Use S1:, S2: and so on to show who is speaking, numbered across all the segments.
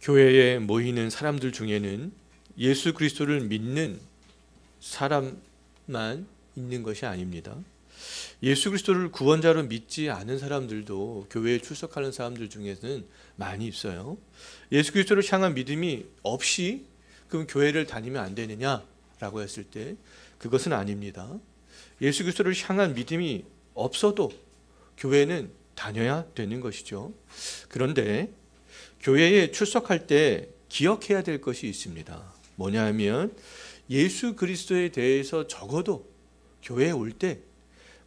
S1: 교회에 모이는 사람들 중에는 예수 그리스도를 믿는 사람만 있는 것이 아닙니다. 예수 그리스도를 구원자로 믿지 않은 사람들도 교회에 출석하는 사람들 중에는 많이 있어요. 예수 그리스도를 향한 믿음이 없이 그럼 교회를 다니면 안 되느냐라고 했을 때 그것은 아닙니다. 예수 그리스도를 향한 믿음이 없어도 교회는 다녀야 되는 것이죠. 그런데 교회에 출석할 때 기억해야 될 것이 있습니다. 뭐냐 하면 예수 그리스도에 대해서 적어도 교회에 올 때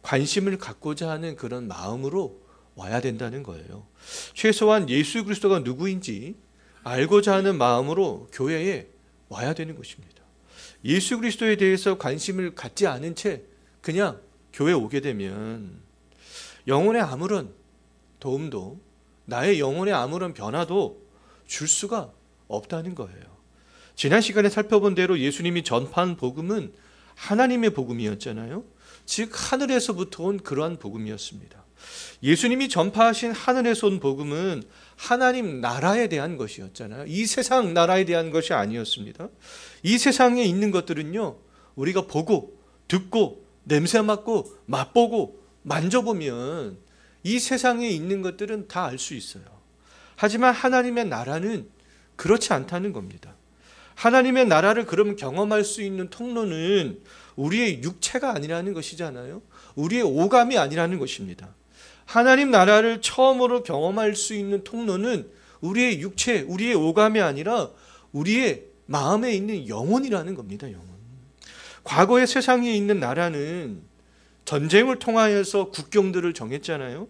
S1: 관심을 갖고자 하는 그런 마음으로 와야 된다는 거예요. 최소한 예수 그리스도가 누구인지 알고자 하는 마음으로 교회에 와야 되는 것입니다. 예수 그리스도에 대해서 관심을 갖지 않은 채 그냥 교회에 오게 되면 영혼에 아무런 도움도, 나의 영혼에 아무런 변화도 줄 수가 없다는 거예요. 지난 시간에 살펴본 대로 예수님이 전파한 복음은 하나님의 복음이었잖아요. 즉 하늘에서부터 온 그러한 복음이었습니다. 예수님이 전파하신 하늘에서 온 복음은 하나님 나라에 대한 것이었잖아요. 이 세상 나라에 대한 것이 아니었습니다. 이 세상에 있는 것들은요, 우리가 보고 듣고 냄새 맡고 맛보고 만져보면 이 세상에 있는 것들은 다 알 수 있어요. 하지만 하나님의 나라는 그렇지 않다는 겁니다. 하나님의 나라를 그럼 경험할 수 있는 통로는 우리의 육체가 아니라는 것이잖아요. 우리의 오감이 아니라는 것입니다. 하나님 나라를 처음으로 경험할 수 있는 통로는 우리의 육체, 우리의 오감이 아니라 우리의 마음에 있는 영혼이라는 겁니다. 영혼. 과거의 세상에 있는 나라는 전쟁을 통하여서 국경들을 정했잖아요.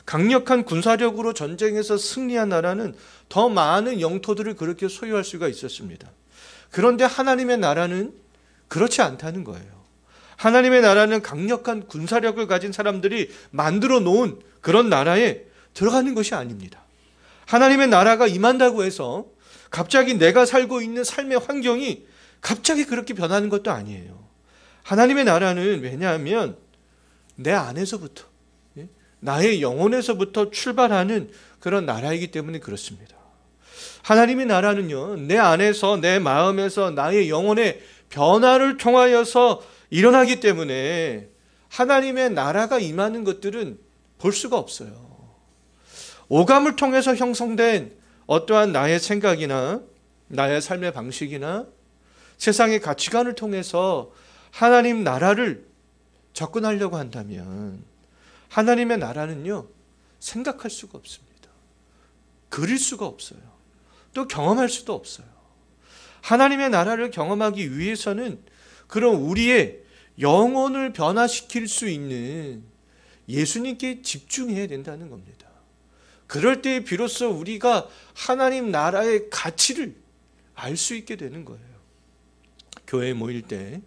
S1: 강력한 군사력으로 전쟁에서 승리한 나라는 더 많은 영토들을 그렇게 소유할 수가 있었습니다. 그런데 하나님의 나라는 그렇지 않다는 거예요. 하나님의 나라는 강력한 군사력을 가진 사람들이 만들어 놓은 그런 나라에 들어가는 것이 아닙니다. 하나님의 나라가 임한다고 해서 갑자기 내가 살고 있는 삶의 환경이 갑자기 그렇게 변하는 것도 아니에요. 하나님의 나라는 왜냐하면 내 안에서부터, 나의 영혼에서부터 출발하는 그런 나라이기 때문에 그렇습니다. 하나님의 나라는요, 내 안에서, 내 마음에서, 나의 영혼의 변화를 통하여서 일어나기 때문에 하나님의 나라가 임하는 것들은 볼 수가 없어요. 오감을 통해서 형성된 어떠한 나의 생각이나 나의 삶의 방식이나 세상의 가치관을 통해서 하나님 나라를 접근하려고 한다면 하나님의 나라는요, 생각할 수가 없습니다. 그릴 수가 없어요. 또 경험할 수도 없어요. 하나님의 나라를 경험하기 위해서는 그럼 우리의 영혼을 변화시킬 수 있는 예수님께 집중해야 된다는 겁니다. 그럴 때 비로소 우리가 하나님 나라의 가치를 알 수 있게 되는 거예요. 교회에 모일 때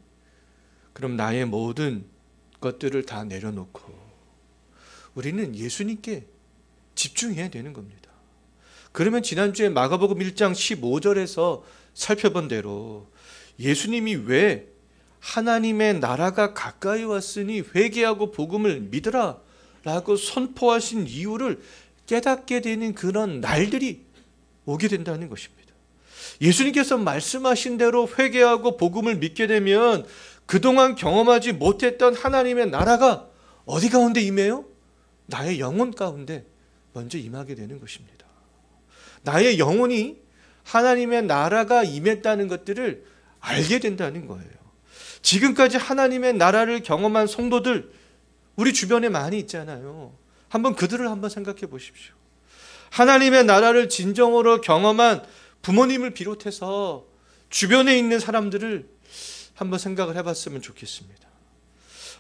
S1: 그럼 나의 모든 것들을 다 내려놓고 우리는 예수님께 집중해야 되는 겁니다. 그러면 지난주에 마가복음 1장 15절에서 살펴본 대로 예수님이 왜 하나님의 나라가 가까이 왔으니 회개하고 복음을 믿으라 라고 선포하신 이유를 깨닫게 되는 그런 날들이 오게 된다는 것입니다. 예수님께서 말씀하신 대로 회개하고 복음을 믿게 되면 그동안 경험하지 못했던 하나님의 나라가 어디 가운데 임해요? 나의 영혼 가운데 먼저 임하게 되는 것입니다. 나의 영혼이 하나님의 나라가 임했다는 것들을 알게 된다는 거예요. 지금까지 하나님의 나라를 경험한 성도들 우리 주변에 많이 있잖아요. 한번 그들을 한번 생각해 보십시오. 하나님의 나라를 진정으로 경험한 부모님을 비롯해서 주변에 있는 사람들을 한번 생각을 해봤으면 좋겠습니다.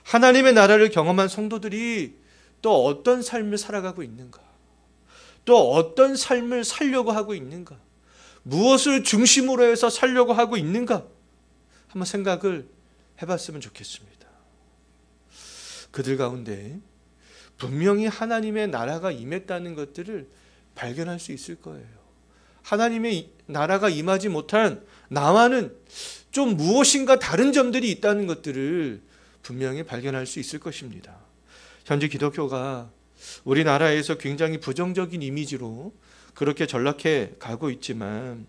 S1: 하나님의 나라를 경험한 성도들이 또 어떤 삶을 살아가고 있는가? 또 어떤 삶을 살려고 하고 있는가? 무엇을 중심으로 해서 살려고 하고 있는가? 한번 생각을 해봤으면 좋겠습니다. 그들 가운데 분명히 하나님의 나라가 임했다는 것들을 발견할 수 있을 거예요. 하나님의 나라가 임하지 못한 나와는 좀 무엇인가 다른 점들이 있다는 것들을 분명히 발견할 수 있을 것입니다. 현재 기독교가 우리나라에서 굉장히 부정적인 이미지로 그렇게 전락해 가고 있지만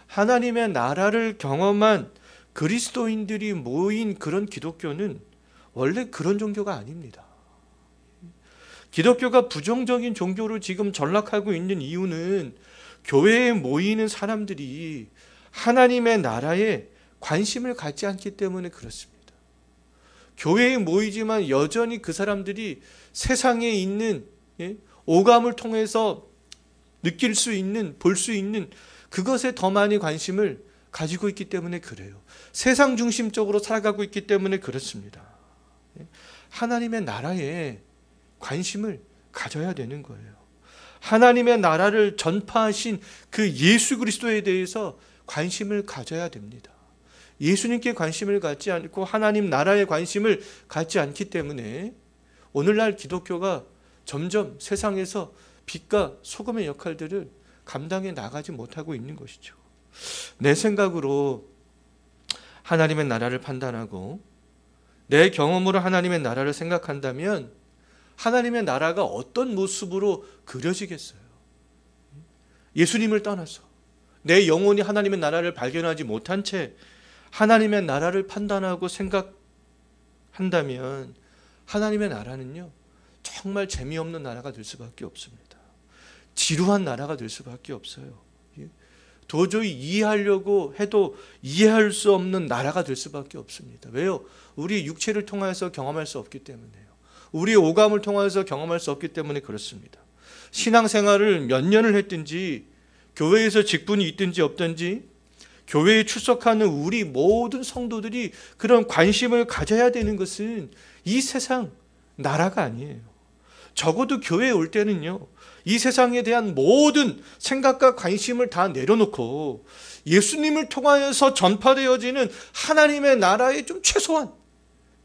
S1: 하나님의 나라를 경험한 그리스도인들이 모인 그런 기독교는 원래 그런 종교가 아닙니다. 기독교가 부정적인 종교로 지금 전락하고 있는 이유는 교회에 모이는 사람들이 하나님의 나라에 관심을 갖지 않기 때문에 그렇습니다. 교회에 모이지만 여전히 그 사람들이 세상에 있는 오감을 통해서 느낄 수 있는, 볼 수 있는 그것에 더 많이 관심을 가지고 있기 때문에 그래요. 세상 중심적으로 살아가고 있기 때문에 그렇습니다. 하나님의 나라에 관심을 가져야 되는 거예요. 하나님의 나라를 전파하신 그 예수 그리스도에 대해서 관심을 가져야 됩니다. 예수님께 관심을 갖지 않고 하나님 나라에 관심을 갖지 않기 때문에 오늘날 기독교가 점점 세상에서 빛과 소금의 역할들을 감당해 나가지 못하고 있는 것이죠. 내 생각으로 하나님의 나라를 판단하고 내 경험으로 하나님의 나라를 생각한다면 하나님의 나라가 어떤 모습으로 그려지겠어요? 예수님을 떠나서 내 영혼이 하나님의 나라를 발견하지 못한 채 하나님의 나라를 판단하고 생각한다면 하나님의 나라는요, 정말 재미없는 나라가 될 수밖에 없습니다. 지루한 나라가 될 수밖에 없어요. 도저히 이해하려고 해도 이해할 수 없는 나라가 될 수밖에 없습니다. 왜요? 우리 육체를 통해서 경험할 수 없기 때문에요. 우리의 오감을 통해서 경험할 수 없기 때문에 그렇습니다. 신앙생활을 몇 년을 했든지 교회에서 직분이 있든지 없든지 교회에 출석하는 우리 모든 성도들이 그런 관심을 가져야 되는 것은 이 세상 나라가 아니에요. 적어도 교회에 올 때는요, 이 세상에 대한 모든 생각과 관심을 다 내려놓고 예수님을 통하여서 전파되어지는 하나님의 나라에 좀 최소한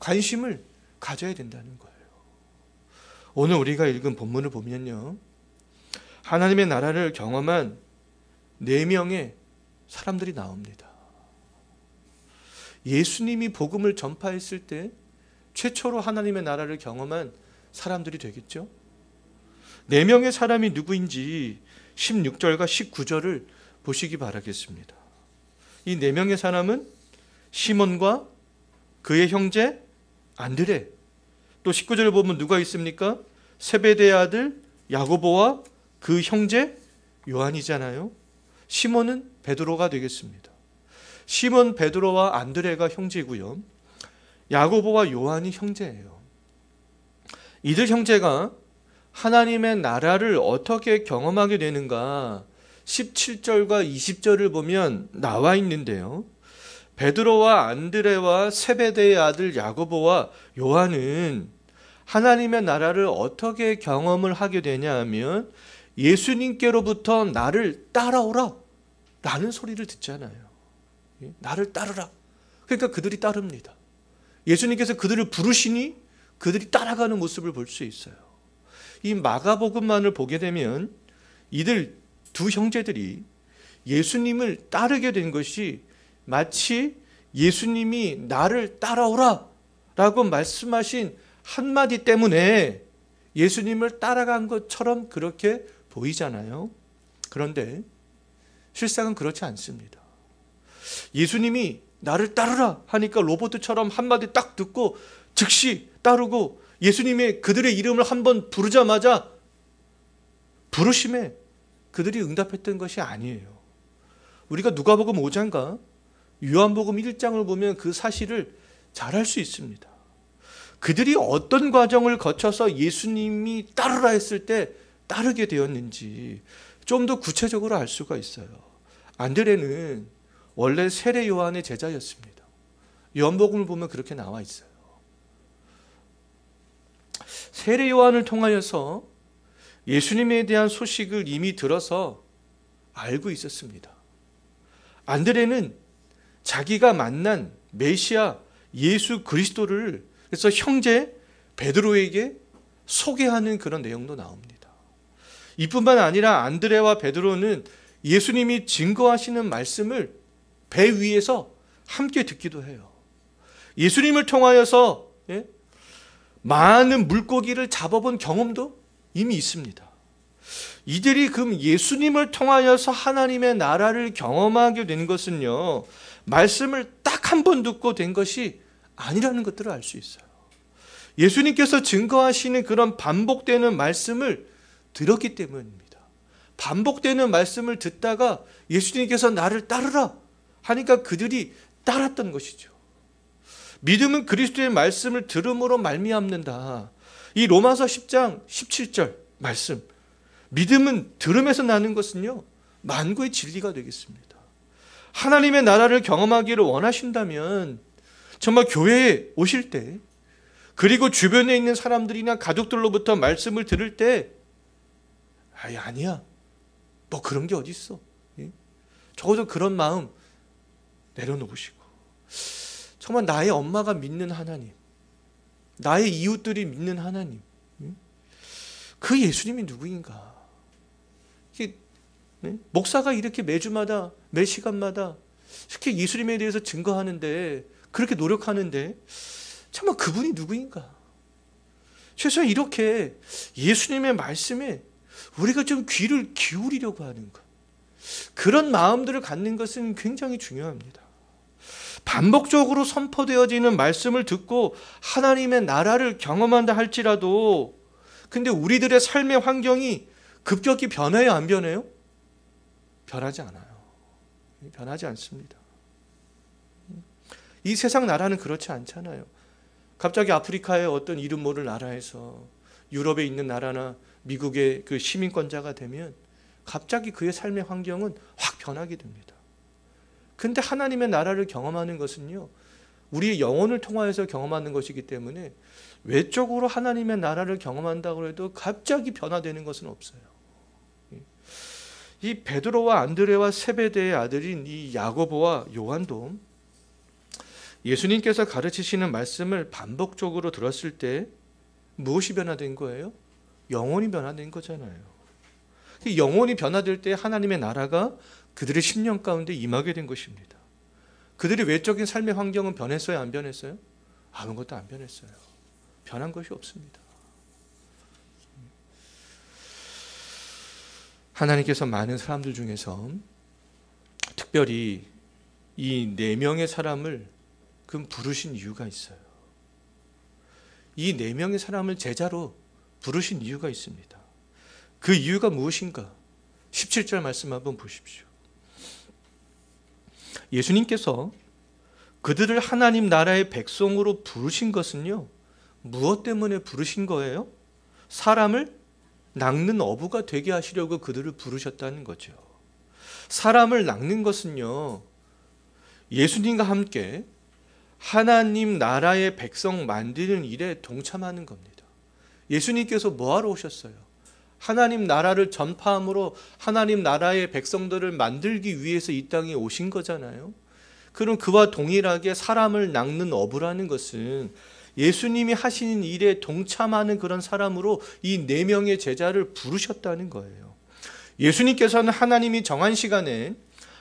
S1: 관심을 가져야 된다는 거예요. 오늘 우리가 읽은 본문을 보면요, 하나님의 나라를 경험한 4명의 사람들이 나옵니다. 예수님이 복음을 전파했을 때 최초로 하나님의 나라를 경험한 사람들이 되겠죠. 4명의 사람이 누구인지 16절과 19절을 보시기 바라겠습니다. 이 4명의 사람은 시몬과 그의 형제 안드레, 또 19절을 보면 누가 있습니까? 세베대의 아들 야고보와 그 형제 요한이잖아요. 시몬은 베드로가 되겠습니다. 시몬, 베드로와 안드레가 형제고요, 야고보와 요한이 형제예요. 이들 형제가 하나님의 나라를 어떻게 경험하게 되는가 17절과 20절을 보면 나와 있는데요, 베드로와 안드레와 세베대의 아들 야고보와 요한은 하나님의 나라를 어떻게 경험을 하게 되냐 하면 예수님께로부터 나를 따라오라 라는 소리를 듣잖아요. 나를 따르라. 그러니까 그들이 따릅니다. 예수님께서 그들을 부르시니 그들이 따라가는 모습을 볼 수 있어요. 이 마가복음만을 보게 되면 이들 두 형제들이 예수님을 따르게 된 것이 마치 예수님이 나를 따라오라 라고 말씀하신 한마디 때문에 예수님을 따라간 것처럼 그렇게 보이잖아요. 그런데 실상은 그렇지 않습니다. 예수님이 나를 따르라 하니까 로봇처럼 한마디 딱 듣고 즉시 따르고 예수님의 그들의 이름을 한번 부르자마자 부르심에 그들이 응답했던 것이 아니에요. 우리가 누가복음 5장과 요한복음 1장을 보면 그 사실을 잘 알 수 있습니다. 그들이 어떤 과정을 거쳐서 예수님이 따르라 했을 때 따르게 되었는지 좀 더 구체적으로 알 수가 있어요. 안드레는 원래 세례 요한의 제자였습니다. 요한복음을 보면 그렇게 나와 있어요. 세례 요한을 통하여서 예수님에 대한 소식을 이미 들어서 알고 있었습니다. 안드레는 자기가 만난 메시아 예수 그리스도를 그래서 형제 베드로에게 소개하는 그런 내용도 나옵니다. 이뿐만 아니라 안드레와 베드로는 예수님이 증거하시는 말씀을 배 위에서 함께 듣기도 해요. 예수님을 통하여서 많은 물고기를 잡아본 경험도 이미 있습니다. 이들이 그럼 예수님을 통하여서 하나님의 나라를 경험하게 된 것은요, 말씀을 딱 한 번 듣고 된 것이 아니라는 것들을 알 수 있어요. 예수님께서 증거하시는 그런 반복되는 말씀을 들었기 때문입니다. 반복되는 말씀을 듣다가 예수님께서 나를 따르라 하니까 그들이 따랐던 것이죠. 믿음은 그리스도의 말씀을 들음으로 말미암는다. 이 로마서 10장 17절 말씀, 믿음은 들음에서 나는 것은요, 만고의 진리가 되겠습니다. 하나님의 나라를 경험하기를 원하신다면 정말 교회에 오실 때, 그리고 주변에 있는 사람들이나 가족들로부터 말씀을 들을 때, 아니야, 뭐 그런 게 어디 있어, 적어도 그런 마음 내려놓으시고, 정말 나의 엄마가 믿는 하나님, 나의 이웃들이 믿는 하나님, 그 예수님이 누구인가? 목사가 이렇게 매주마다 매 시간마다 이렇게 예수님에 대해서 증거하는데, 그렇게 노력하는데 정말 그분이 누구인가? 최소한 이렇게 예수님의 말씀에 우리가 좀 귀를 기울이려고 하는 것, 그런 마음들을 갖는 것은 굉장히 중요합니다. 반복적으로 선포되어지는 말씀을 듣고 하나님의 나라를 경험한다 할지라도, 근데 우리들의 삶의 환경이 급격히 변해요, 안 변해요? 변하지 않아요. 변하지 않습니다. 이 세상 나라는 그렇지 않잖아요. 갑자기 아프리카의 어떤 이름 모를 나라에서 유럽에 있는 나라나 미국의 그 시민권자가 되면 갑자기 그의 삶의 환경은 확 변하게 됩니다. 근데 하나님의 나라를 경험하는 것은요, 우리의 영혼을 통하여서 경험하는 것이기 때문에 외적으로 하나님의 나라를 경험한다고 해도 갑자기 변화되는 것은 없어요. 이 베드로와 안드레와 세베대의 아들인 이 야고보와 요한도 예수님께서 가르치시는 말씀을 반복적으로 들었을 때 무엇이 변화된 거예요? 영혼이 변화된 거잖아요. 영혼이 변화될 때 하나님의 나라가 그들의 심령 가운데 임하게 된 것입니다. 그들의 외적인 삶의 환경은 변했어요, 안 변했어요? 아무것도 안 변했어요. 변한 것이 없습니다. 하나님께서 많은 사람들 중에서 특별히 이 4명의 사람을 부르신 이유가 있어요. 이 4명의 사람을 제자로 부르신 이유가 있습니다. 그 이유가 무엇인가? 17절 말씀 한번 보십시오. 예수님께서 그들을 하나님 나라의 백성으로 부르신 것은요, 무엇 때문에 부르신 거예요? 사람을 낚는 어부가 되게 하시려고 그들을 부르셨다는 거죠. 사람을 낚는 것은요, 예수님과 함께 하나님 나라의 백성 만드는 일에 동참하는 겁니다. 예수님께서 뭐하러 오셨어요? 하나님 나라를 전파함으로 하나님 나라의 백성들을 만들기 위해서 이 땅에 오신 거잖아요. 그럼 그와 동일하게 사람을 낚는 어부라는 것은 예수님이 하시는 일에 동참하는 그런 사람으로 이 4명의 제자를 부르셨다는 거예요. 예수님께서는 하나님이 정한 시간에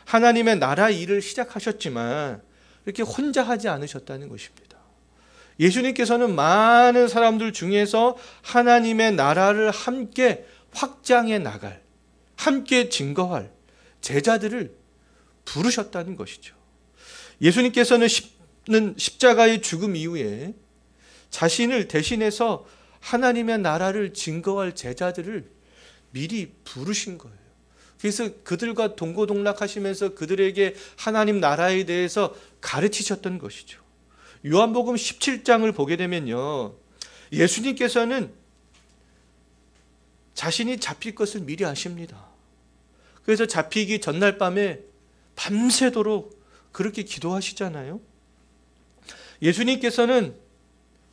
S1: 하나님의 나라 일을 시작하셨지만 이렇게 혼자 하지 않으셨다는 것입니다. 예수님께서는 많은 사람들 중에서 하나님의 나라를 함께 확장해 나갈, 함께 증거할 제자들을 부르셨다는 것이죠. 예수님께서는 십자가의 죽음 이후에 자신을 대신해서 하나님의 나라를 증거할 제자들을 미리 부르신 거예요. 그래서 그들과 동고동락하시면서 그들에게 하나님 나라에 대해서 가르치셨던 것이죠. 요한복음 17장을 보게 되면요, 예수님께서는 자신이 잡힐 것을 미리 아십니다. 그래서 잡히기 전날 밤에 밤새도록 그렇게 기도하시잖아요. 예수님께서는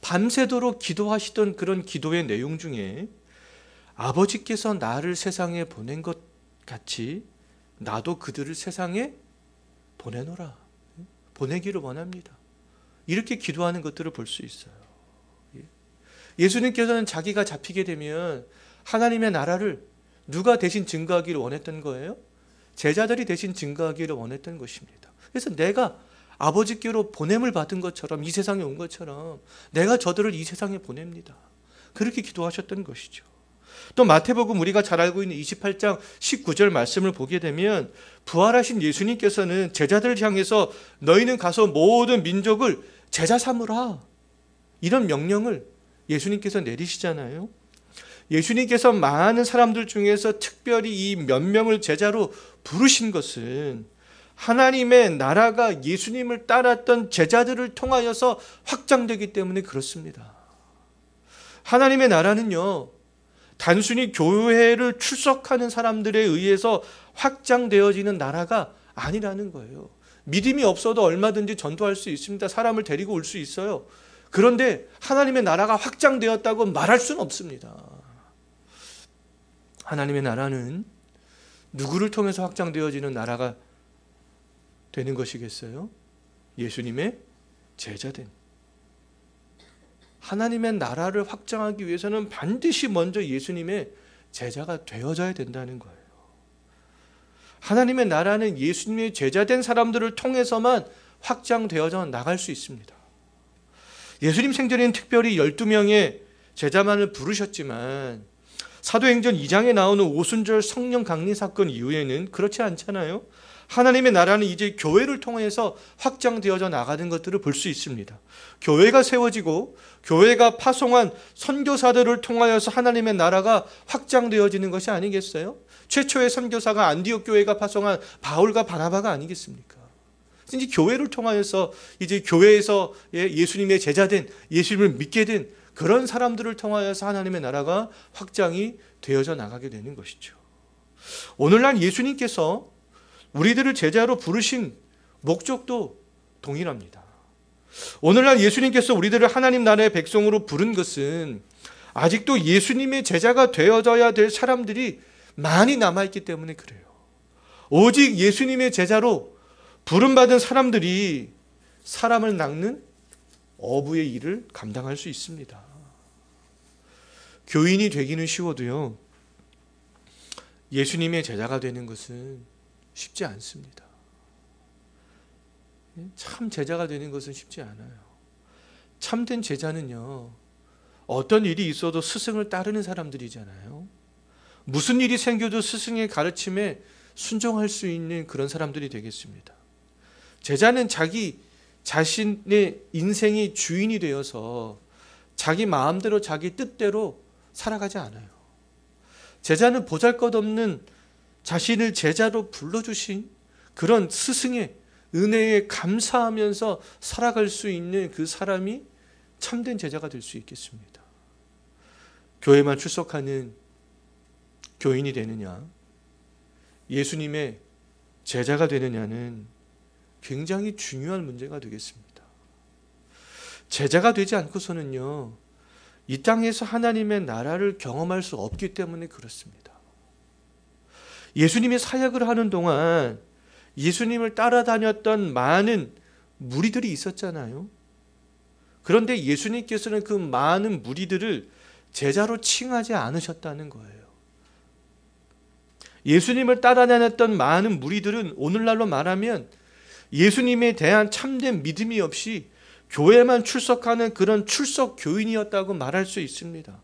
S1: 밤새도록 기도하시던 그런 기도의 내용 중에 아버지께서 나를 세상에 보낸 것 같이 나도 그들을 세상에 보내노라, 보내기를 원합니다. 이렇게 기도하는 것들을 볼 수 있어요. 예수님께서는 자기가 잡히게 되면 하나님의 나라를 누가 대신 증거하기를 원했던 거예요? 제자들이 대신 증거하기를 원했던 것입니다. 그래서 내가 아버지께로 보냄을 받은 것처럼, 이 세상에 온 것처럼 내가 저들을 이 세상에 보냅니다. 그렇게 기도하셨던 것이죠. 또 마태복음 우리가 잘 알고 있는 28장 19절 말씀을 보게 되면 부활하신 예수님께서는 제자들을 향해서 너희는 가서 모든 민족을 제자 삼으라, 이런 명령을 예수님께서 내리시잖아요. 예수님께서 많은 사람들 중에서 특별히 이 몇 명을 제자로 부르신 것은 하나님의 나라가 예수님을 따랐던 제자들을 통하여서 확장되기 때문에 그렇습니다. 하나님의 나라는요, 단순히 교회를 출석하는 사람들에 의해서 확장되어지는 나라가 아니라는 거예요. 믿음이 없어도 얼마든지 전도할 수 있습니다. 사람을 데리고 올 수 있어요. 그런데 하나님의 나라가 확장되었다고 말할 수는 없습니다. 하나님의 나라는 누구를 통해서 확장되어지는 나라가 되는 것이겠어요? 예수님의 제자된. 하나님의 나라를 확장하기 위해서는 반드시 먼저 예수님의 제자가 되어져야 된다는 거예요. 하나님의 나라는 예수님의 제자된 사람들을 통해서만 확장되어져 나갈 수 있습니다. 예수님 생전에는 특별히 12명의 제자만을 부르셨지만 사도행전 2장에 나오는 오순절 성령 강림 사건 이후에는 그렇지 않잖아요. 하나님의 나라는 이제 교회를 통해서 확장되어져 나가는 것들을 볼 수 있습니다. 교회가 세워지고 교회가 파송한 선교사들을 통하여서 하나님의 나라가 확장되어지는 것이 아니겠어요? 최초의 선교사가 안디옥 교회가 파송한 바울과 바나바가 아니겠습니까? 이제 교회를 통하여서 이제 교회에서 예수님의 제자된, 예수님을 믿게 된 그런 사람들을 통하여서 하나님의 나라가 확장이 되어져 나가게 되는 것이죠. 오늘날 예수님께서 우리들을 제자로 부르신 목적도 동일합니다. 오늘날 예수님께서 우리들을 하나님 나라의 백성으로 부른 것은 아직도 예수님의 제자가 되어져야 될 사람들이 많이 남아있기 때문에 그래요. 오직 예수님의 제자로 부름받은 사람들이 사람을 낚는 어부의 일을 감당할 수 있습니다. 교인이 되기는 쉬워도요, 예수님의 제자가 되는 것은 쉽지 않습니다. 참 제자가 되는 것은 쉽지 않아요. 참된 제자는요, 어떤 일이 있어도 스승을 따르는 사람들이잖아요. 무슨 일이 생겨도 스승의 가르침에 순종할 수 있는 그런 사람들이 되겠습니다. 제자는 자기 자신의 인생의 주인이 되어서 자기 마음대로 자기 뜻대로 살아가지 않아요. 제자는 보잘것없는 자신을 제자로 불러주신 그런 스승의 은혜에 감사하면서 살아갈 수 있는 그 사람이 참된 제자가 될 수 있겠습니다. 교회만 출석하는 교인이 되느냐, 예수님의 제자가 되느냐는 굉장히 중요한 문제가 되겠습니다. 제자가 되지 않고서는요, 이 땅에서 하나님의 나라를 경험할 수 없기 때문에 그렇습니다. 예수님이 사역을 하는 동안 예수님을 따라다녔던 많은 무리들이 있었잖아요. 그런데 예수님께서는 그 많은 무리들을 제자로 칭하지 않으셨다는 거예요. 예수님을 따라다녔던 많은 무리들은 오늘날로 말하면 예수님에 대한 참된 믿음이 없이 교회만 출석하는 그런 출석 교인이었다고 말할 수 있습니다.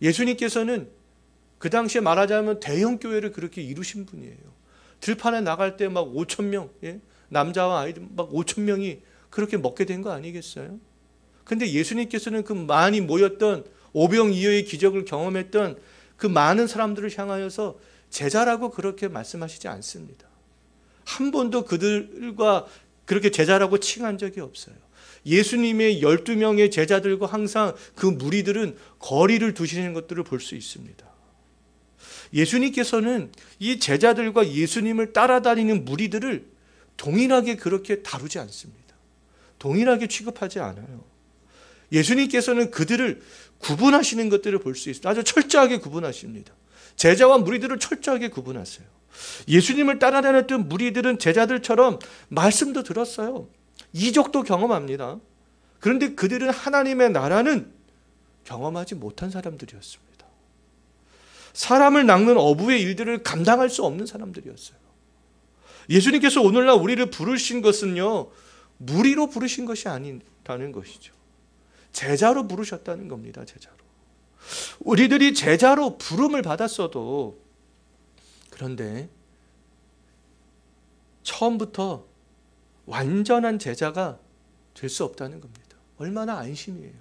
S1: 예수님께서는 그 당시에 말하자면 대형 교회를 그렇게 이루신 분이에요. 들판에 나갈 때 막 5,000명, 남자와 아이들 막 5,000명이 그렇게 먹게 된 거 아니겠어요? 근데 예수님께서는 그 많이 모였던 오병이어의 기적을 경험했던 그 많은 사람들을 향하여서 제자라고 그렇게 말씀하시지 않습니다. 한 번도 그들과 그렇게 제자라고 칭한 적이 없어요. 예수님의 12명의 제자들과 항상 그 무리들은 거리를 두시는 것들을 볼 수 있습니다. 예수님께서는 이 제자들과 예수님을 따라다니는 무리들을 동일하게 그렇게 다루지 않습니다. 동일하게 취급하지 않아요. 예수님께서는 그들을 구분하시는 것들을 볼 수 있습니다. 아주 철저하게 구분하십니다. 제자와 무리들을 철저하게 구분하세요. 예수님을 따라다녔던 무리들은 제자들처럼 말씀도 들었어요. 이적도 경험합니다. 그런데 그들은 하나님의 나라는 경험하지 못한 사람들이었습니다. 사람을 낚는 어부의 일들을 감당할 수 없는 사람들이었어요. 예수님께서 오늘날 우리를 부르신 것은요, 무리로 부르신 것이 아니라는 것이죠. 제자로 부르셨다는 겁니다. 제자로. 우리들이 제자로 부름을 받았어도 그런데 처음부터 완전한 제자가 될 수 없다는 겁니다. 얼마나 안심이에요.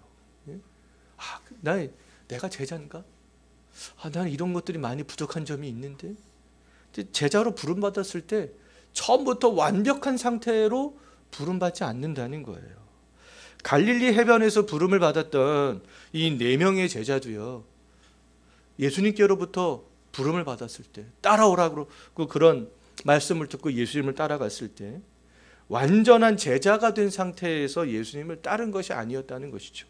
S1: 내가 제자인가? 나는 이런 것들이 많이 부족한 점이 있는데. 제자로 부름받았을 때 처음부터 완벽한 상태로 부름받지 않는다는 거예요. 갈릴리 해변에서 부름을 받았던 이 4명의 제자도요, 예수님께로부터 부름을 받았을 때 따라오라고 그런 말씀을 듣고 예수님을 따라갔을 때 완전한 제자가 된 상태에서 예수님을 따른 것이 아니었다는 것이죠.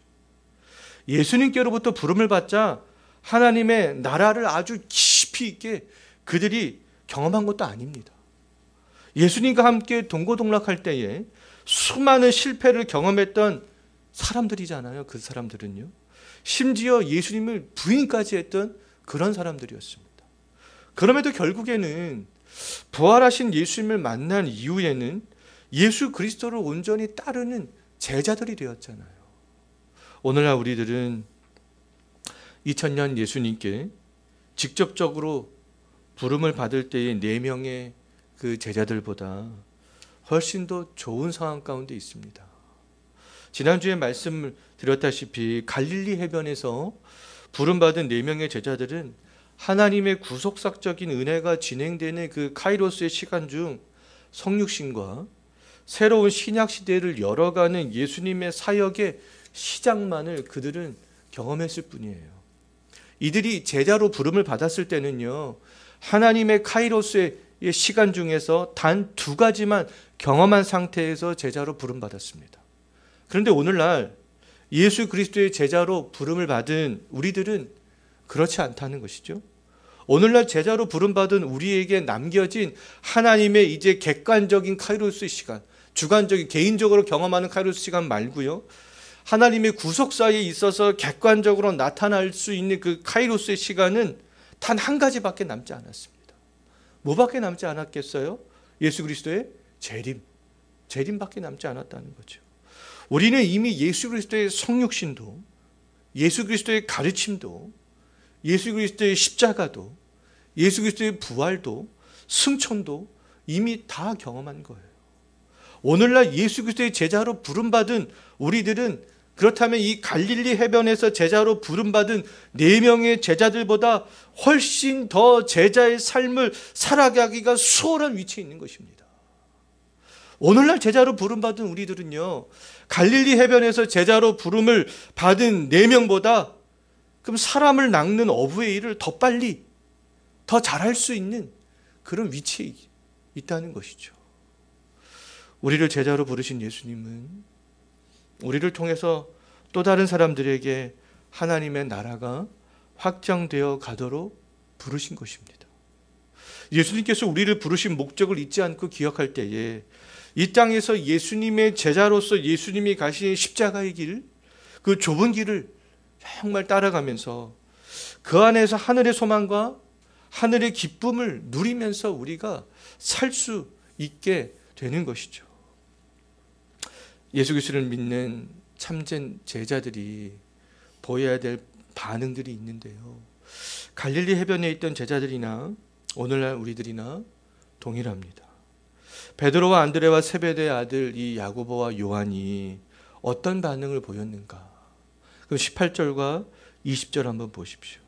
S1: 예수님께로부터 부름을 받자 하나님의 나라를 아주 깊이 있게 그들이 경험한 것도 아닙니다. 예수님과 함께 동고동락할 때에 수많은 실패를 경험했던 사람들이잖아요. 그 사람들은요. 심지어 예수님을 부인까지 했던 그런 사람들이었습니다. 그럼에도 결국에는 부활하신 예수님을 만난 이후에는 예수 그리스도를 온전히 따르는 제자들이 되었잖아요. 오늘날 우리들은 2000년 예수님께 직접적으로 부름을 받을 때의 4명의 그 제자들보다 훨씬 더 좋은 상황 가운데 있습니다. 지난주에 말씀을 드렸다시피 갈릴리 해변에서 부름받은 4명의 제자들은 하나님의 구속사적인 은혜가 진행되는 그 카이로스의 시간 중 성육신과 새로운 신약 시대를 열어가는 예수님의 사역의 시작만을 그들은 경험했을 뿐이에요. 이들이 제자로 부름을 받았을 때는요, 하나님의 카이로스의 시간 중에서 단 2가지만 경험한 상태에서 제자로 부름받았습니다. 그런데 오늘날 예수 그리스도의 제자로 부름을 받은 우리들은 그렇지 않다는 것이죠. 오늘날 제자로 부름받은 우리에게 남겨진 하나님의 이제 객관적인 카이로스 시간, 주관적인 개인적으로 경험하는 카이로스 시간 말고요, 하나님의 구속사에 있어서 객관적으로 나타날 수 있는 그 카이로스의 시간은 단 1가지밖에 남지 않았습니다. 뭐밖에 남지 않았겠어요? 예수 그리스도의 재림밖에 남지 않았다는 거죠. 우리는 이미 예수 그리스도의 성육신도, 예수 그리스도의 가르침도, 예수 그리스도의 십자가도, 예수 그리스도의 부활도, 승천도 이미 다 경험한 거예요. 오늘날 예수 그리스도의 제자로 부름받은 우리들은 그렇다면 이 갈릴리 해변에서 제자로 부름받은 4명의 제자들보다 훨씬 더 제자의 삶을 살아가기가 수월한 위치에 있는 것입니다. 오늘날 제자로 부름받은 우리들은요, 갈릴리 해변에서 제자로 부름을 받은 4명보다 그럼 사람을 낚는 어부의 일을 더 빨리, 더 잘할 수 있는 그런 위치에 있다는 것이죠. 우리를 제자로 부르신 예수님은 우리를 통해서 또 다른 사람들에게 하나님의 나라가 확장되어 가도록 부르신 것입니다. 예수님께서 우리를 부르신 목적을 잊지 않고 기억할 때에 이 땅에서 예수님의 제자로서 예수님이 가신 십자가의 길, 그 좁은 길을 정말 따라가면서 그 안에서 하늘의 소망과 하늘의 기쁨을 누리면서 우리가 살 수 있게 되는 것이죠. 예수 그리스도를 믿는 참된 제자들이 보여야 될 반응들이 있는데요, 갈릴리 해변에 있던 제자들이나 오늘날 우리들이나 동일합니다. 베드로와 안드레와 세베대의 아들 이 야고보와 요한이 어떤 반응을 보였는가? 그럼 18절과 20절 한번 보십시오.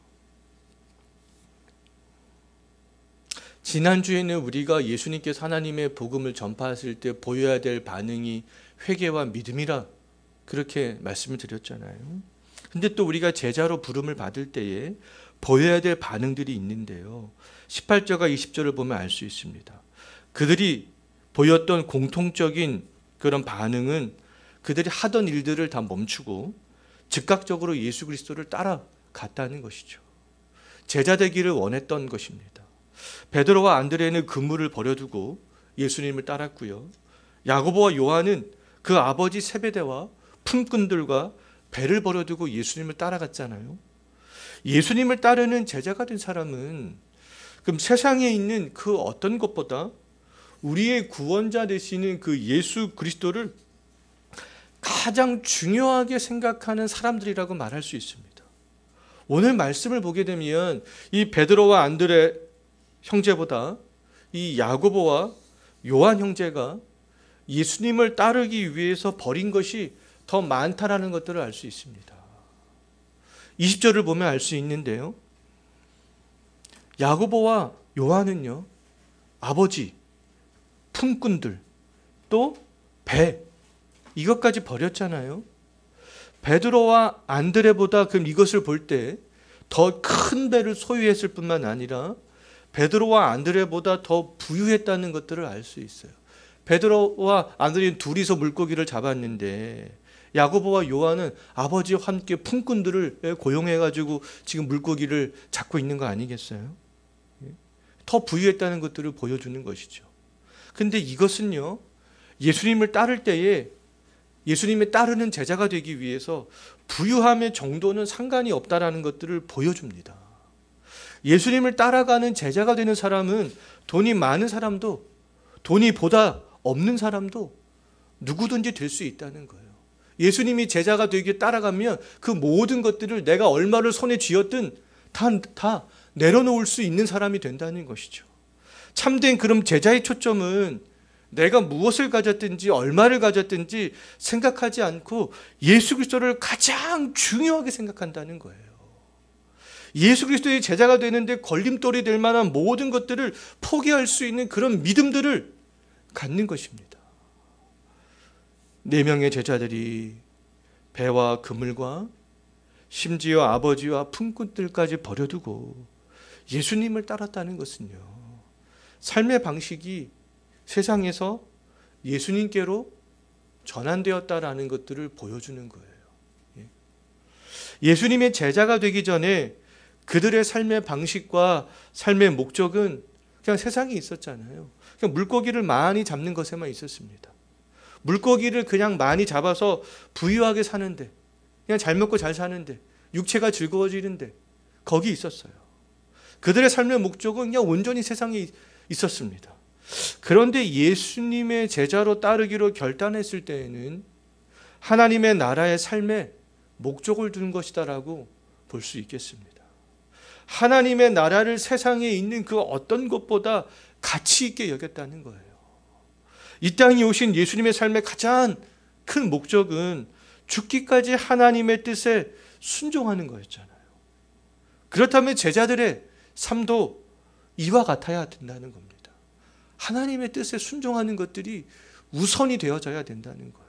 S1: 지난주에는 우리가 예수님께서 하나님의 복음을 전파하실 때 보여야 될 반응이 회개와 믿음이라 그렇게 말씀을 드렸잖아요. 근데 또 우리가 제자로 부름을 받을 때에 보여야 될 반응들이 있는데요, 18절과 20절을 보면 알 수 있습니다. 그들이 보였던 공통적인 그런 반응은 그들이 하던 일들을 다 멈추고 즉각적으로 예수 그리스도를 따라갔다는 것이죠. 제자 되기를 원했던 것입니다. 베드로와 안드레는 그물을 버려두고 예수님을 따랐고요, 야고보와 요한은 그 아버지 세베대와 품꾼들과 배를 버려두고 예수님을 따라갔잖아요. 예수님을 따르는 제자가 된 사람은 그럼 세상에 있는 그 어떤 것보다 우리의 구원자 되시는 그 예수 그리스도를 가장 중요하게 생각하는 사람들이라고 말할 수 있습니다. 오늘 말씀을 보게 되면 이 베드로와 안드레 형제보다 이 야고보와 요한 형제가 예수님을 따르기 위해서 버린 것이 더 많다라는 것들을 알 수 있습니다. 20절을 보면 알 수 있는데요. 야고보와 요한은요, 아버지, 품꾼들, 또 배, 이것까지 버렸잖아요. 베드로와 안드레보다 그럼 이것을 볼 때 더 큰 배를 소유했을 뿐만 아니라 베드로와 안드레보다 더 부유했다는 것들을 알 수 있어요. 베드로와 안드레는 둘이서 물고기를 잡았는데 야고보와 요한은 아버지와 함께 품꾼들을 고용해가지고 지금 물고기를 잡고 있는 거 아니겠어요? 더 부유했다는 것들을 보여주는 것이죠. 근데 이것은요, 예수님을 따를 때에 예수님의 따르는 제자가 되기 위해서 부유함의 정도는 상관이 없다라는 것들을 보여줍니다. 예수님을 따라가는 제자가 되는 사람은 돈이 많은 사람도 돈이 보다 없는 사람도 누구든지 될 수 있다는 거예요. 예수님이 제자가 되기 따라가면 그 모든 것들을 내가 얼마를 손에 쥐었든 다 내려놓을 수 있는 사람이 된다는 것이죠. 참된 그럼 제자의 초점은 내가 무엇을 가졌든지 얼마를 가졌든지 생각하지 않고 예수 그리스도를 가장 중요하게 생각한다는 거예요. 예수 그리스도의 제자가 되는데 걸림돌이 될 만한 모든 것들을 포기할 수 있는 그런 믿음들을 갖는 것입니다. 4명의 제자들이 배와 그물과 심지어 아버지와 품꾼들까지 버려두고 예수님을 따랐다는 것은요, 삶의 방식이 세상에서 예수님께로 전환되었다라는 것들을 보여주는 거예요. 예수님의 제자가 되기 전에 그들의 삶의 방식과 삶의 목적은 그냥 세상에 있었잖아요. 그냥 물고기를 많이 잡는 것에만 있었습니다. 물고기를 그냥 많이 잡아서 부유하게 사는데, 그냥 잘 먹고 잘 사는데, 육체가 즐거워지는데 거기 있었어요. 그들의 삶의 목적은 그냥 온전히 세상에 있었습니다. 그런데 예수님의 제자로 따르기로 결단했을 때에는 하나님의 나라의 삶에 목적을 둔 것이다라고 볼 수 있겠습니다. 하나님의 나라를 세상에 있는 그 어떤 것보다 가치 있게 여겼다는 거예요. 이 땅에 오신 예수님의 삶의 가장 큰 목적은 죽기까지 하나님의 뜻에 순종하는 거였잖아요. 그렇다면 제자들의 삶도 이와 같아야 된다는 겁니다. 하나님의 뜻에 순종하는 것들이 우선이 되어져야 된다는 거예요.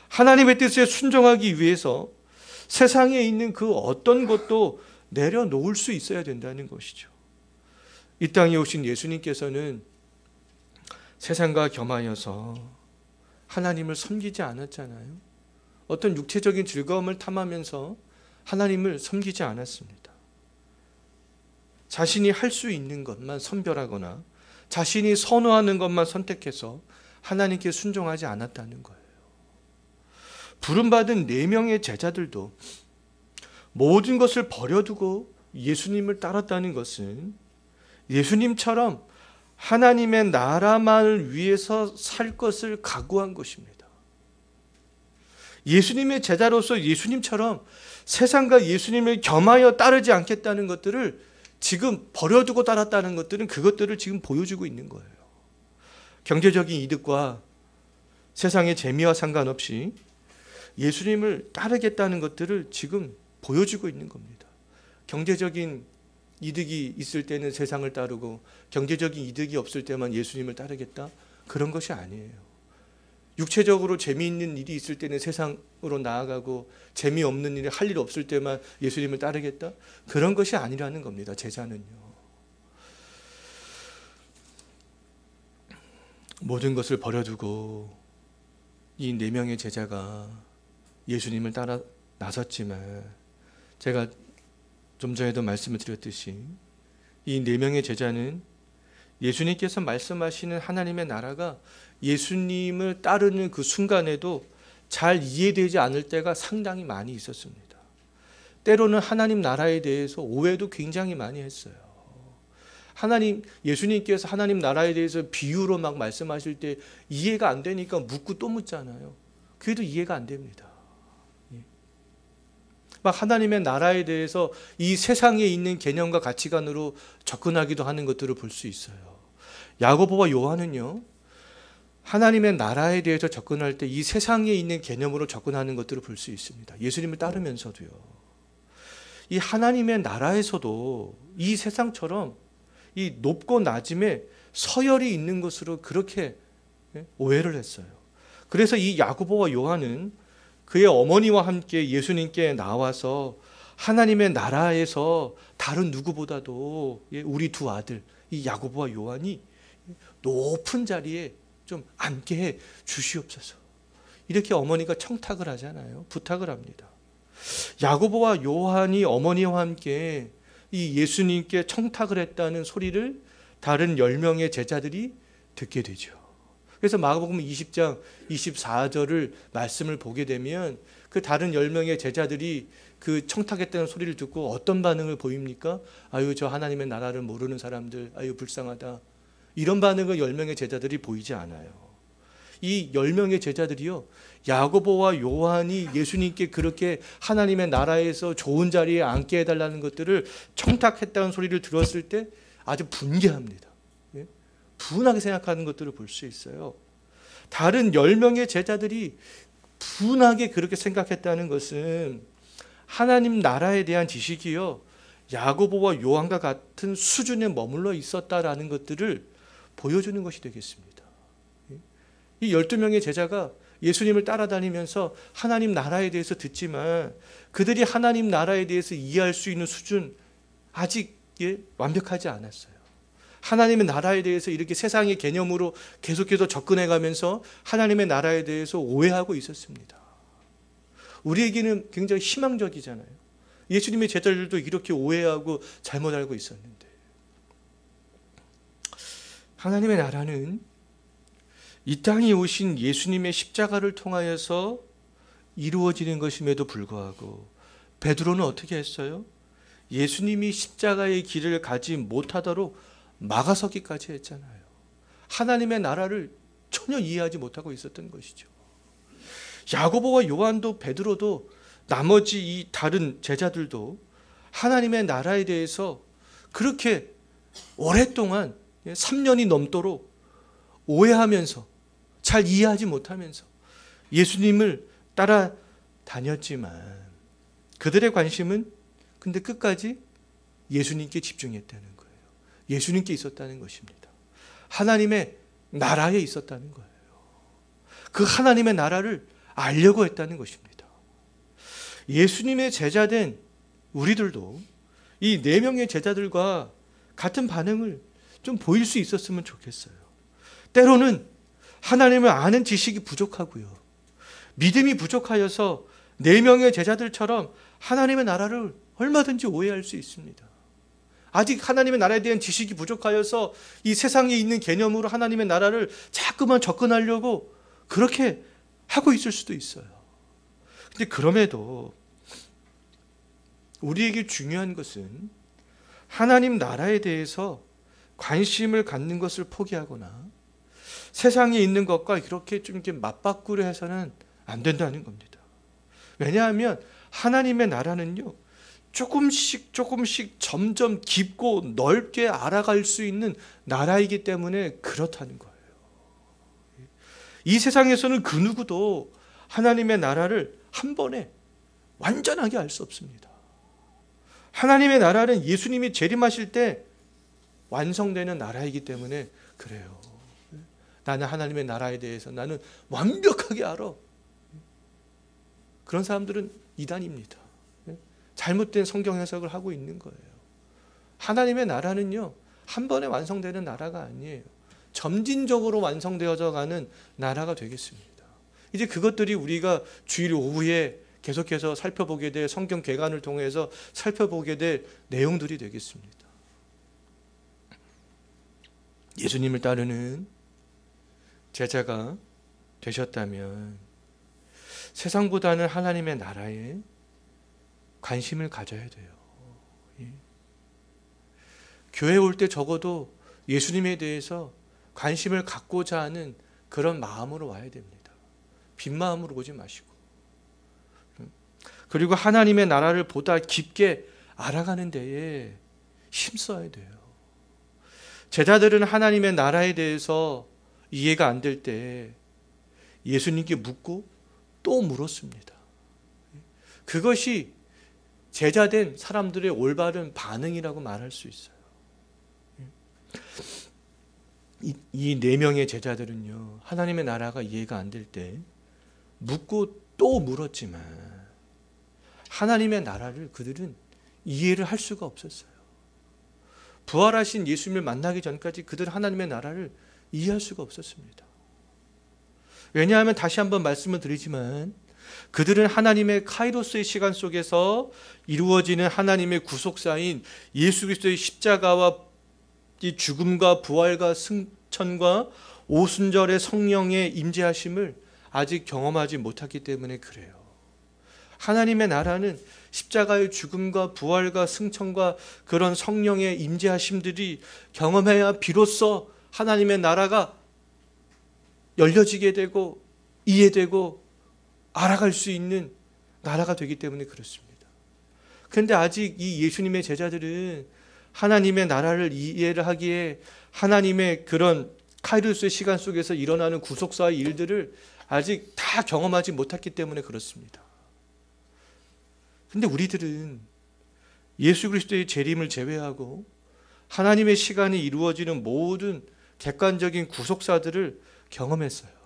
S1: 하나님의 뜻에 순종하기 위해서 세상에 있는 그 어떤 것도 내려놓을 수 있어야 된다는 것이죠. 이 땅에 오신 예수님께서는 세상과 겸하여서 하나님을 섬기지 않았잖아요. 어떤 육체적인 즐거움을 탐하면서 하나님을 섬기지 않았습니다. 자신이 할 수 있는 것만 선별하거나 자신이 선호하는 것만 선택해서 하나님께 순종하지 않았다는 거예요. 부름받은 4명의 제자들도 모든 것을 버려두고 예수님을 따랐다는 것은 예수님처럼 하나님의 나라만을 위해서 살 것을 각오한 것입니다. 예수님의 제자로서 예수님처럼 세상과 예수님을 겸하여 따르지 않겠다는 것들을 지금 버려두고 따랐다는 것들은 그것들을 지금 보여주고 있는 거예요. 경제적인 이득과 세상의 재미와 상관없이 예수님을 따르겠다는 것들을 지금 보여주고 있는 겁니다. 경제적인 이득이 있을 때는 세상을 따르고 경제적인 이득이 없을 때만 예수님을 따르겠다? 그런 것이 아니에요. 육체적으로 재미있는 일이 있을 때는 세상으로 나아가고 재미없는 일이 할 일 없을 때만 예수님을 따르겠다? 그런 것이 아니라는 겁니다. 제자는요. 모든 것을 버려두고 이 4명의 제자가 예수님을 따라 나섰지만 제가 좀 전에도 말씀을 드렸듯이 이 4명의 제자는 예수님께서 말씀하시는 하나님의 나라가 예수님을 따르는 그 순간에도 잘 이해되지 않을 때가 상당히 많이 있었습니다. 때로는 하나님 나라에 대해서 오해도 굉장히 많이 했어요. 예수님께서 하나님 나라에 대해서 비유로 막 말씀하실 때 이해가 안 되니까 묻고 또 묻잖아요. 그래도 이해가 안 됩니다. 막 하나님의 나라에 대해서 이 세상에 있는 개념과 가치관으로 접근하기도 하는 것들을 볼 수 있어요. 야고보와 요한은요, 하나님의 나라에 대해서 접근할 때 이 세상에 있는 개념으로 접근하는 것들을 볼 수 있습니다. 예수님을 따르면서도요. 이 하나님의 나라에서도 이 세상처럼 이 높고 낮음에 서열이 있는 것으로 그렇게 오해를 했어요. 그래서 이 야고보와 요한은 그의 어머니와 함께 예수님께 나와서 하나님의 나라에서 다른 누구보다도 우리 두 아들 이 야고보와 요한이 높은 자리에 좀 앉게 해 주시옵소서. 이렇게 어머니가 청탁을 하잖아요. 부탁을 합니다. 야고보와 요한이 어머니와 함께 이 예수님께 청탁을 했다는 소리를 다른 10명의 제자들이 듣게 되죠. 그래서 마가복음 20장 24절을 말씀을 보게 되면 그 다른 10명의 제자들이 그 청탁했다는 소리를 듣고 어떤 반응을 보입니까? 아유, 저 하나님의 나라를 모르는 사람들, 아유, 불쌍하다. 이런 반응을 10명의 제자들이 보이지 않아요. 이 10명의 제자들이요, 야고보와 요한이 예수님께 그렇게 하나님의 나라에서 좋은 자리에 앉게 해달라는 것들을 청탁했다는 소리를 들었을 때 아주 분개합니다. 분하게 생각하는 것들을 볼 수 있어요. 다른 10명의 제자들이 분하게 그렇게 생각했다는 것은 하나님 나라에 대한 지식이요, 야고보와 요한과 같은 수준에 머물러 있었다라는 것들을 보여주는 것이 되겠습니다. 이 12명의 제자가 예수님을 따라다니면서 하나님 나라에 대해서 듣지만 그들이 하나님 나라에 대해서 이해할 수 있는 수준 아직 완벽하지 않았어요. 하나님의 나라에 대해서 이렇게 세상의 개념으로 계속해서 접근해 가면서 하나님의 나라에 대해서 오해하고 있었습니다. 우리에게는 굉장히 희망적이잖아요. 예수님의 제자들도 이렇게 오해하고 잘못 알고 있었는데, 하나님의 나라는 이 땅에 오신 예수님의 십자가를 통하여서 이루어지는 것임에도 불구하고 베드로는 어떻게 했어요? 예수님이 십자가의 길을 가지 못하도록 막아서기까지 했잖아요. 하나님의 나라를 전혀 이해하지 못하고 있었던 것이죠. 야고보와 요한도 베드로도 나머지 이 다른 제자들도 하나님의 나라에 대해서 그렇게 오랫동안 3년이 넘도록 오해하면서 잘 이해하지 못하면서 예수님을 따라다녔지만 그들의 관심은 근데 끝까지 예수님께 집중했다는 거예요. 예수님께 있었다는 것입니다. 하나님의 나라에 있었다는 거예요. 그 하나님의 나라를 알려고 했다는 것입니다. 예수님의 제자된 우리들도 이 4명의 제자들과 같은 반응을 좀 보일 수 있었으면 좋겠어요. 때로는 하나님을 아는 지식이 부족하고요, 믿음이 부족하여서 4명의 제자들처럼 하나님의 나라를 얼마든지 오해할 수 있습니다. 아직 하나님의 나라에 대한 지식이 부족하여서 이 세상에 있는 개념으로 하나님의 나라를 자꾸만 접근하려고 그렇게 하고 있을 수도 있어요. 근데 그럼에도 우리에게 중요한 것은 하나님 나라에 대해서 관심을 갖는 것을 포기하거나 세상에 있는 것과 그렇게 좀 이렇게 맞바꾸려 해서는 안 된다는 겁니다. 왜냐하면 하나님의 나라는요, 조금씩 점점 깊고 넓게 알아갈 수 있는 나라이기 때문에 그렇다는 거예요. 이 세상에서는 그 누구도 하나님의 나라를 한 번에 완전하게 알 수 없습니다. 하나님의 나라는 예수님이 재림하실 때 완성되는 나라이기 때문에 그래요. 나는 하나님의 나라에 대해서 나는 완벽하게 알아. 그런 사람들은 이단입니다. 잘못된 성경 해석을 하고 있는 거예요. 하나님의 나라는요, 한 번에 완성되는 나라가 아니에요. 점진적으로 완성되어져 가는 나라가 되겠습니다. 이제 그것들이 우리가 주일 오후에 계속해서 살펴보게 될 성경 개관을 통해서 살펴보게 될 내용들이 되겠습니다. 예수님을 따르는 제자가 되셨다면 세상보다는 하나님의 나라에 관심을 가져야 돼요. 교회 올 때 적어도 예수님에 대해서 관심을 갖고자 하는 그런 마음으로 와야 됩니다. 빈 마음으로 오지 마시고. 그리고 하나님의 나라를 보다 깊게 알아가는 데에 힘써야 돼요. 제자들은 하나님의 나라에 대해서 이해가 안 될 때 예수님께 묻고 또 물었습니다. 그것이 제자된 사람들의 올바른 반응이라고 말할 수 있어요. 이 네 명의 제자들은요, 하나님의 나라가 이해가 안 될 때 묻고 또 물었지만 하나님의 나라를 그들은 이해를 할 수가 없었어요. 부활하신 예수님을 만나기 전까지 그들은 하나님의 나라를 이해할 수가 없었습니다. 왜냐하면 다시 한번 말씀을 드리지만 그들은 하나님의 카이로스의 시간 속에서 이루어지는 하나님의 구속사인 예수 그리스도의 십자가와 이 죽음과 부활과 승천과 오순절의 성령의 임재하심을 아직 경험하지 못했기 때문에 그래요. 하나님의 나라는 십자가의 죽음과 부활과 승천과 그런 성령의 임재하심들이 경험해야 비로소 하나님의 나라가 열려지게 되고 이해되고 알아갈 수 있는 나라가 되기 때문에 그렇습니다. 그런데 아직 이 예수님의 제자들은 하나님의 나라를 이해를 하기에 하나님의 그런 카이로스의 시간 속에서 일어나는 구속사의 일들을 아직 다 경험하지 못했기 때문에 그렇습니다. 그런데 우리들은 예수 그리스도의 재림을 제외하고 하나님의 시간이 이루어지는 모든 객관적인 구속사들을 경험했어요.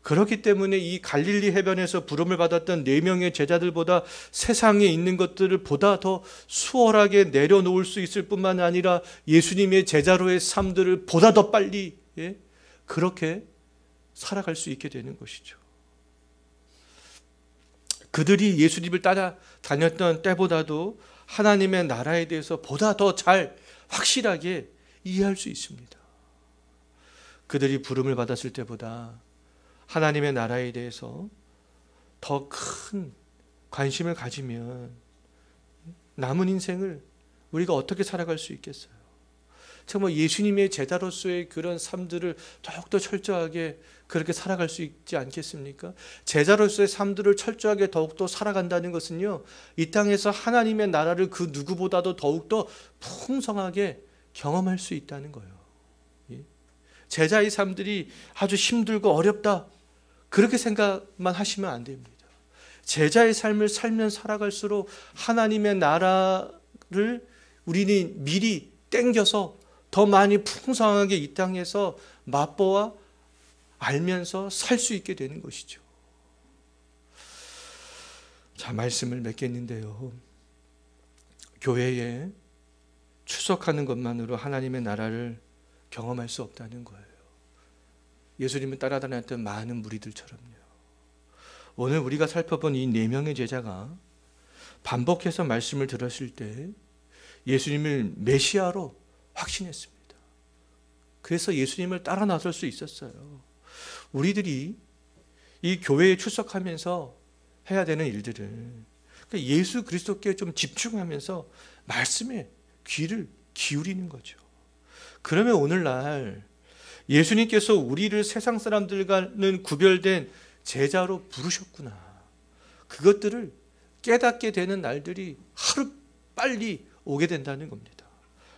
S1: 그렇기 때문에 이 갈릴리 해변에서 부름을 받았던 4명의 제자들보다 세상에 있는 것들을 보다 더 수월하게 내려놓을 수 있을 뿐만 아니라 예수님의 제자로의 삶들을 보다 더 빨리 그렇게 살아갈 수 있게 되는 것이죠. 그들이 예수님을 따라다녔던 때보다도 하나님의 나라에 대해서 보다 더 잘 확실하게 이해할 수 있습니다. 그들이 부름을 받았을 때보다 하나님의 나라에 대해서 더 큰 관심을 가지면 남은 인생을 우리가 어떻게 살아갈 수 있겠어요? 정말 예수님의 제자로서의 그런 삶들을 더욱더 철저하게 그렇게 살아갈 수 있지 않겠습니까? 제자로서의 삶들을 철저하게 더욱더 살아간다는 것은요, 이 땅에서 하나님의 나라를 그 누구보다도 더욱더 풍성하게 경험할 수 있다는 거예요. 제자의 삶들이 아주 힘들고 어렵다, 그렇게 생각만 하시면 안 됩니다. 제자의 삶을 살면 살아갈수록 하나님의 나라를 우리는 미리 땡겨서 더 많이 풍성하게 이 땅에서 맛보아 알면서 살 수 있게 되는 것이죠. 자, 말씀을 맺겠는데요. 교회에 출석하는 것만으로 하나님의 나라를 경험할 수 없다는 거예요. 예수님을 따라다녔던 많은 무리들처럼요. 오늘 우리가 살펴본 이 4명의 제자가 반복해서 말씀을 들었을 때 예수님을 메시아로 확신했습니다. 그래서 예수님을 따라 나설 수 있었어요. 우리들이 이 교회에 출석하면서 해야 되는 일들은 예수 그리스도께 좀 집중하면서 말씀에 귀를 기울이는 거죠. 그러면 오늘날 예수님께서 우리를 세상 사람들과는 구별된 제자로 부르셨구나, 그것들을 깨닫게 되는 날들이 하루 빨리 오게 된다는 겁니다.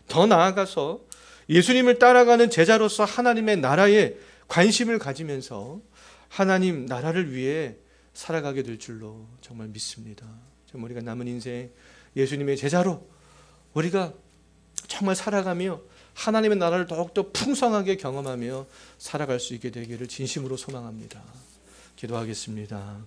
S1: 더 나아가서 예수님을 따라가는 제자로서 하나님의 나라에 관심을 가지면서 하나님 나라를 위해 살아가게 될 줄로 정말 믿습니다. 정말 우리가 남은 인생 예수님의 제자로 우리가 정말 살아가며 하나님의 나라를 더욱더 풍성하게 경험하며 살아갈 수 있게 되기를 진심으로 소망합니다. 기도하겠습니다.